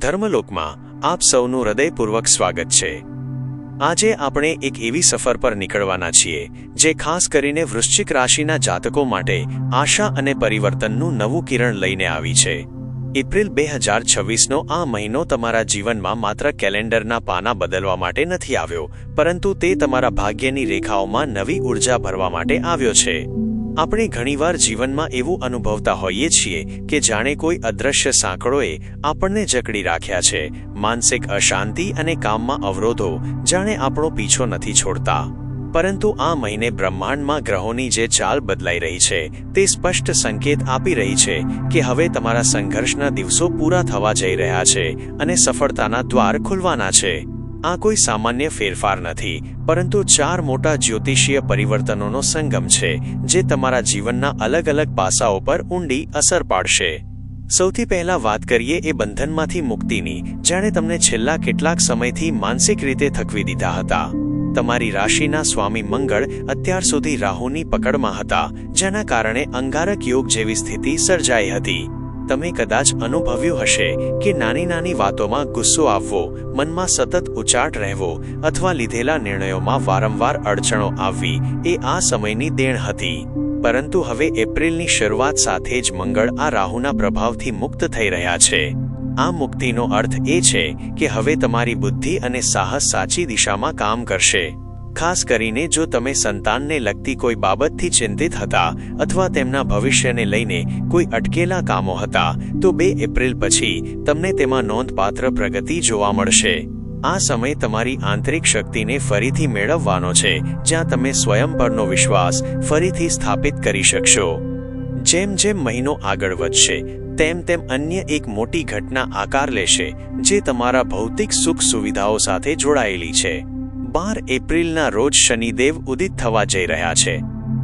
ધર્મલોકમાં આપ સૌનું હૃદયપૂર્વક સ્વાગત છે। આજે આપણે એક એવી સફર પર નીકળવાના છીએ જે ખાસ કરીને વૃશ્ચિક રાશિના જાતકો માટે આશા અને પરિવર્તનનું નવું કિરણ લઈને આવી છે। એપ્રિલ 2026નો આ મહિનો તમારા જીવનમાં માત્ર કેલેન્ડરના પાના બદલવા માટે નથી આવ્યો, પરંતુ તે તમારા ભાગ્યની રેખાઓમાં નવી ઊર્જા ભરવા માટે આવ્યો છે। આપણે ઘણીવાર જીવનમાં એવું અનુભવતા હોઈએ છીએ કે જાણે કોઈ અદૃશ્ય સાંકળોએ આપણને જકડી રાખ્યા છે। માનસિક અશાંતિ અને કામમાં અવરોધો જાણે આપણો પીછો નથી છોડતા। પરંતુ આ મહિને બ્રહ્માંડમાં ગ્રહોની જે ચાલ બદલાઈ રહી છે તે સ્પષ્ટ સંકેત આપી રહી છે કે હવે તમારા સંઘર્ષના દિવસો પૂરા થવા જઈ રહ્યા છે અને સફળતાના દ્વાર ખુલવાના છે। આ કોઈ સામાન્ય ફેરફાર નથી, પરંતુ 4 મોટા જ્યોતિષીય પરિવર્તનોનો સંગમ છે જે તમારા જીવનના અલગ અલગ પાસાઓ પર ઊંડી અસર પાડશે। સૌથી પહેલા વાત કરીએ એ બંધનમાંથી મુક્તિની, જેણે તમને છેલ્લા કેટલાક સમયથી માનસિક રીતે થકવી દીધા હતા। તમારી રાશિના સ્વામી મંગળ અત્યાર સુધી રાહુની પકડમાં હતા, જેના કારણે અંગારક યોગ જેવી સ્થિતિ સર્જાઈ હતી। તમે કદાચ અનુભવ્યું હશે કે નાની નાની વાતોમાં ગુસ્સો આવવો, મનમાં સતત ઉચાટ રહેવો અથવા લીધેલા નિર્ણયોમાં વારંવાર અડચણો આવવી એ આ સમયની દેણ હતી। પરંતુ હવે એપ્રિલની શરૂઆત સાથે જ મંગળ આ રાહુના પ્રભાવથી મુક્ત થઈ રહ્યા છે। આ મુક્તિનો અર્થ એ છે કે હવે તમારી બુદ્ધિ અને સાહસ સાચી દિશામાં કામ કરશે। ખાસ કરીને જો તમે સંતાનને લગતી કોઈ બાબતથી ચિંતિત હતા અથવા તેમના ભવિષ્યને લઈને કોઈ અટકેલા કામો હતા, તો 2 એપ્રિલ પછી તમને તેમાં નોંધપાત્ર પ્રગતિ જોવા મળશે। આ સમય તમારી આંતરિક શક્તિને ફરીથી મેળવવાનો છે, જ્યાં તમે સ્વયં પરનો વિશ્વાસ ફરીથી સ્થાપિત કરી શકશો। જેમ જેમ મહિનો આગળ વધશે તેમ તેમ અન્ય એક મોટી ઘટના આકાર લેશે જે તમારા ભૌતિક સુખ સુવિધાઓ સાથે જોડાયેલી છે। 12 એપ્રિલના રોજ શનિદેવ ઉદિત થવા જઈ રહ્યા છે।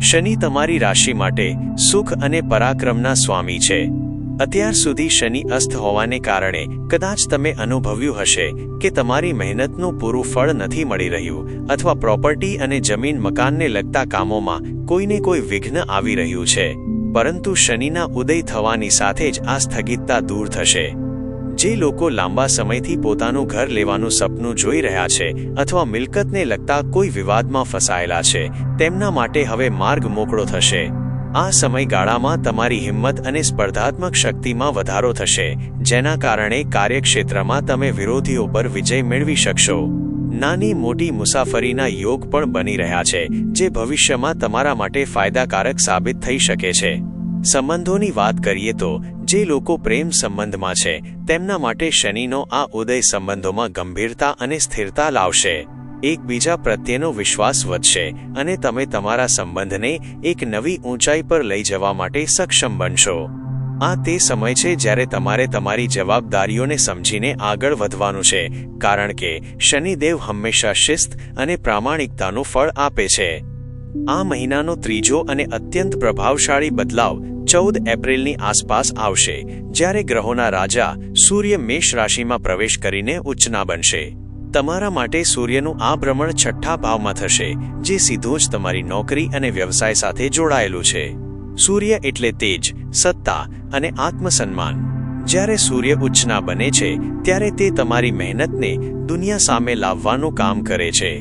શનિ તમારી રાશિ માટે સુખ અને પરાક્રમના સ્વામી છે। અત્યાર સુધી શનિ અસ્ત હોવાને કારણે કદાચ તમે અનુભવ્યું હશે કે તમારી મહેનતનું પૂરું ફળ નથી મળી રહ્યું અથવા પ્રોપર્ટી અને જમીન મકાનને લગતા કામોમાં કોઈને કોઈ વિઘ્ન આવી રહ્યું છે। પરંતુ શનિના ઉદય થવાની સાથે જ આ સ્થગિતતા દૂર થશે। જે લોકો લાંબા સમયથી પોતાનું ઘર લેવાનું સપનું જોઈ રહ્યા છે અથવા મિલકતને લગતા કોઈ વિવાદમાં ફસાયેલા છે, તેમના માટે હવે માર્ગ મોકળો થશે। આ સમયગાળામાં તમારી હિંમત અને સ્પર્ધાત્મક શક્તિમાં વધારો થશે, જેના કારણે કાર્યક્ષેત્રમાં તમે વિરોધીઓ પર વિજય મેળવી શકશો। નાની મોટી મુસાફરીના યોગ પણ બની રહ્યા છે જે ભવિષ્યમાં તમારા માટે ફાયદાકારક સાબિત થઈ શકે છે। સંબંધોની વાત કરીએ તો જે લોકો પ્રેમ સંબંધમાં છે તેમના માટે શનિનો આ ઉદય સંબંધોમાં ગંભીરતા અને સ્થિરતા લાવશે। એકબીજા પ્રત્યેનો વિશ્વાસ વધશે અને તમે તમારા સંબંધને એક નવી ઊંચાઈ પર લઈ જવા માટે સક્ષમ બનશો। આ તે સમય છે જ્યારે તમારે તમારી જવાબદારીઓને સમજીને આગળ વધવાનું છે, કારણ કે શનિદેવ હંમેશા શિસ્ત અને પ્રામાણિકતાનું ફળ આપે છે। આ મહિનાનો ત્રીજો અને અત્યંત પ્રભાવશાળી બદલાવ 14 એપ્રિલની આસપાસ આવશે, જ્યારે ગ્રહોના રાજા સૂર્ય મેષ રાશિમાં પ્રવેશ કરીને ઉચ્ચના બનશે। તમારા માટે સૂર્યનું આ ભ્રમણ 6ઠ્ઠા ભાવમાં થશે, જે સીધું જ તમારી નોકરી અને વ્યવસાય સાથે જોડાયેલું છે। સૂર્ય એટલે તેજ, સત્તા અને આત્મસન્માન। જ્યારે સૂર્ય ઉચ્ચના બને છે ત્યારે તે તમારી મહેનતને દુનિયા સામે લાવવાનું કામ કરે છે।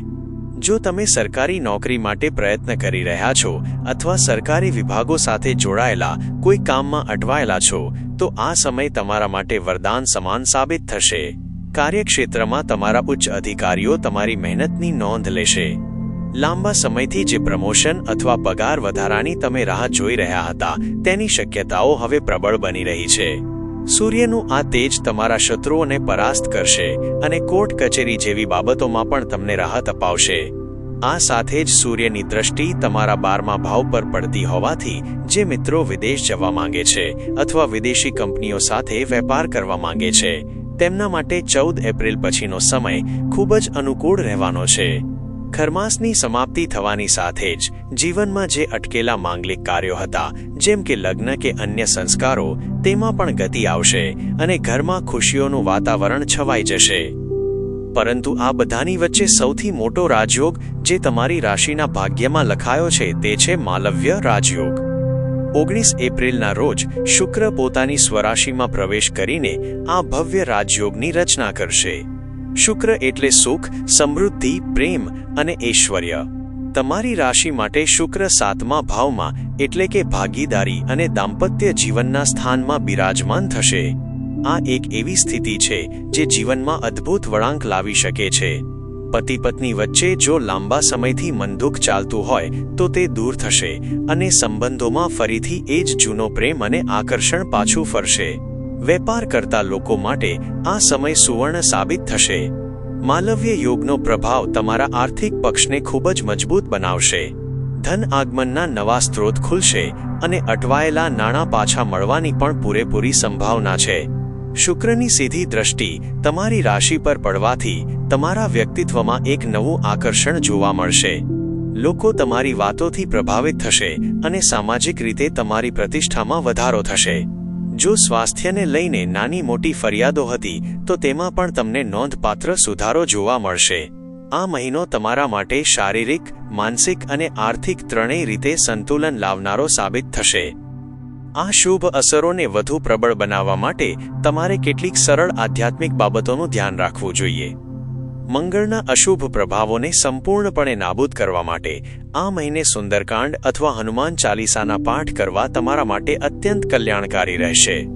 જો તમે સરકારી નોકરી માટે પ્રયત્ન કરી રહ્યા છો અથવા સરકારી વિભાગો સાથે જોડાયેલા કોઈ કામમાં અટવાયેલા છો, તો આ સમય તમારા માટે વરદાન સમાન સાબિત થશે। કાર્યક્ષેત્રમાં તમારા ઉચ્ચ અધિકારીઓ તમારી મહેનતની નોંધ લેશે। લાંબા સમયથી જે પ્રમોશન અથવા પગાર વધારાની તમે રાહ જોઈ રહ્યા હતા તેની શક્યતાઓ હવે પ્રબળ બની રહી છે। સૂર્યનું આ તેજ તમારા શત્રુઓને પરાસ્ત કરશે અને કોર્ટ કચેરી જેવી બાબતોમાં પણ તમને રાહત અપાવશે। આ સાથે જ સૂર્યની દ્રષ્ટિ તમારા 12મા ભાવ પર પડતી હોવાથી જે મિત્રો વિદેશ જવા માંગે છે અથવા વિદેશી કંપનીઓ સાથે વેપાર કરવા માંગે છે, તેમના માટે 14 એપ્રિલ પછીનો સમય ખૂબ જ અનુકૂળ રહેવાનો છે। ખરમાસની સમાપ્તિ થવાની સાથે જ જીવનમાં જે અટકેલા માંગલિક કાર્યો હતા, જેમ કે લગ્ન કે અન્ય સંસ્કારો, તેમાં પણ ગતિ આવશે અને ઘરમાં ખુશીઓનું વાતાવરણ છવાઈ જશે। પરંતુ આ બધાની વચ્ચે સૌથી મોટો રાજયોગ જે તમારી રાશિના ભાગ્યમાં લખાયો છે તે છે માલવ્ય રાજયોગ। 19 એપ્રિલના રોજ શુક્ર પોતાની સ્વરાશિમાં પ્રવેશ કરીને આ ભવ્ય રાજયોગની રચના કરશે. શુક્ર એટલે સુખ, સમૃદ્ધિ, પ્રેમ અને ઐશ્વર્ય. તમારી રાશિ માટે શુક્ર 7મા ભાવમાં એટલે કે ભાગીદારી અને દાંપત્ય જીવનના સ્થાનમાં બિરાજમાન થશે. આ એક એવી સ્થિતિ છે જે જીવનમાં અદ્ભુત વળાંક લાવી શકે છે. પતિ પત્ની વચ્ચે જો લાંબા સમયથી મનદુખ ચાલતું હોય તો તે દૂર થશે અને સંબંધોમાં ફરીથી એ જ જૂનો પ્રેમ અને આકર્ષણ પાછું ફરશે. વેપાર કરતા લોકો માટે આ સમય સુવર્ણ સાબિત થશે. માલવ્ય યોગનો પ્રભાવ તમારા આર્થિક પક્ષને ખૂબ જ મજબૂત બનાવશે. ધન આગમનના નવા સ્ત્રોત ખુલશે અને અટવાયેલા નાણાં પાછા મળવાની પણ પૂરેપૂરી સંભાવના છે. શુક્રની સીધી દ્રષ્ટિ તમારી રાશિ પર પડવાથી તમારા વ્યક્તિત્વમાં એક નવું આકર્ષણ જોવા મળશે. લોકો તમારી વાતોથી પ્રભાવિત થશે અને સામાજિક રીતે તમારી પ્રતિષ્ઠામાં વધારો થશે. જો સ્વાસ્થ્યને લઈને નાની મોટી ફરિયાદો હતી તો તેમાં પણ તમને નોંધપાત્ર સુધારો જોવા મળશે. આ મહિનો તમારા માટે શારીરિક, માનસિક અને આર્થિક ત્રણેય રીતે સંતુલન લાવનારો સાબિત થશે. આ શુભ અસરોને વધુ પ્રબળ બનાવવા માટે તમારે કેટલીક સરળ આધ્યાત્મિક બાબતોનું ધ્યાન રાખવું જોઈએ. મંગળના અશુભ પ્રભાવોને સંપૂર્ણપણે નાબૂદ કરવા માટે આ મહિને સુંદરકાંડ અથવા હનુમાન ચાલીસાના પાઠ કરવા તમારા માટે અત્યંત કલ્યાણકારી રહેશે.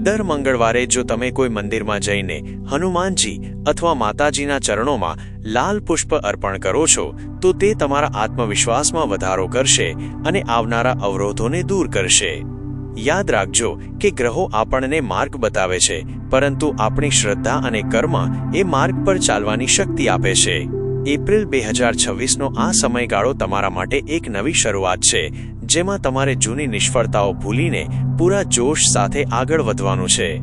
દર મંગળવારે જો તમે કોઈ મંદિરમાં જઈને હનુમાનજી અથવા માતાજીના ચરણોમાં લાલ પુષ્પ અર્પણ કરો છો તો તે તમારા આત્મવિશ્વાસમાં વધારો કરશે અને આવનારા અવરોધોને દૂર કરશે. યાદ રાખજો કે ગ્રહો આપણને માર્ગ બતાવે છે, પરંતુ આપણી શ્રદ્ધા અને કર્મ એ માર્ગ પર ચાલવાની શક્તિ આપે છે. એપ્રિલ 2026નો આ સમયગાળો તમારા માટે એક નવી શરૂઆત છે, જેમાં તમારે જૂની નિષ્ફળતાઓ ભૂલીને પૂરા જોશ સાથે આગળ વધવાનું છે.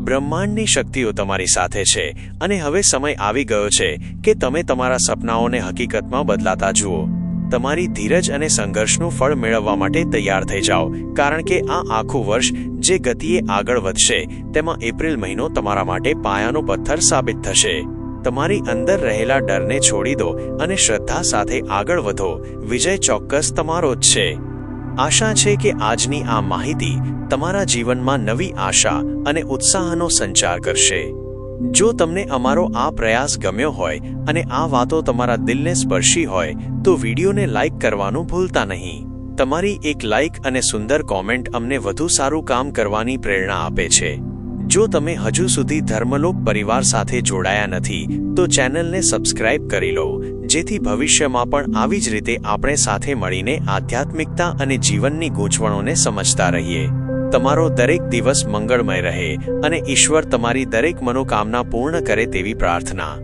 બ્રહ્માંડની શક્તિઓ તમારી સાથે છે અને હવે સમય આવી ગયો છે કે તમે તમારા સપનાઓને હકીકતમાં બદલાતા જુઓ. તમારી ધીરજ અને સંઘર્ષનું ફળ મેળવવા માટે તૈયાર થઈ જાઓ, કારણ કે આ આખું વર્ષ જે ગતિએ આગળ વધશે તેમાં એપ્રિલ મહિનો તમારા માટે પાયાનો પથ્થર સાબિત થશે. તમારી અંદર રહેલા ડરને છોડી દો અને શ્રદ્ધા સાથે આગળ વધો. વિજય ચોક્કસ તમારો જ છે. આશા છે કે આજની આ માહિતી તમારા જીવનમાં નવી આશા અને ઉત્સાહનો સંચાર કરશે. જો તમને અમારો આ પ્રયાસ ગમ્યો હોય અને આ વાતો તમારા દિલને સ્પર્શી હોય તો વિડીયોને લાઇક કરવાનું ભૂલતા નહીં. તમારી એક લાઇક અને સુંદર કોમેન્ટ અમને વધુ સારું કામ કરવાની પ્રેરણા આપે છે. જો તમે હજુ સુધી ધર્મલોક પરિવાર સાથે જોડાયા નથી તો ચેનલને સબસ્ક્રાઇબ કરી લો, જેથી ભવિષ્યમાં પણ આવી જ રીતે આપણે સાથે મળીને આધ્યાત્મિકતા અને જીવનની ગૂંચવણોને સમજતા રહીએ. તમારો દરેક દિવસ મંગળમય રહે અને ઈશ્વર તમારી દરેક મનોકામના પૂર્ણ કરે તેવી પ્રાર્થના.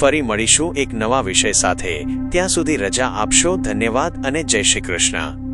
ફરી મળીશું એક નવા વિષય સાથે. ત્યાં સુધી રજા આપશો. ધન્યવાદ અને જય શ્રી કૃષ્ણ.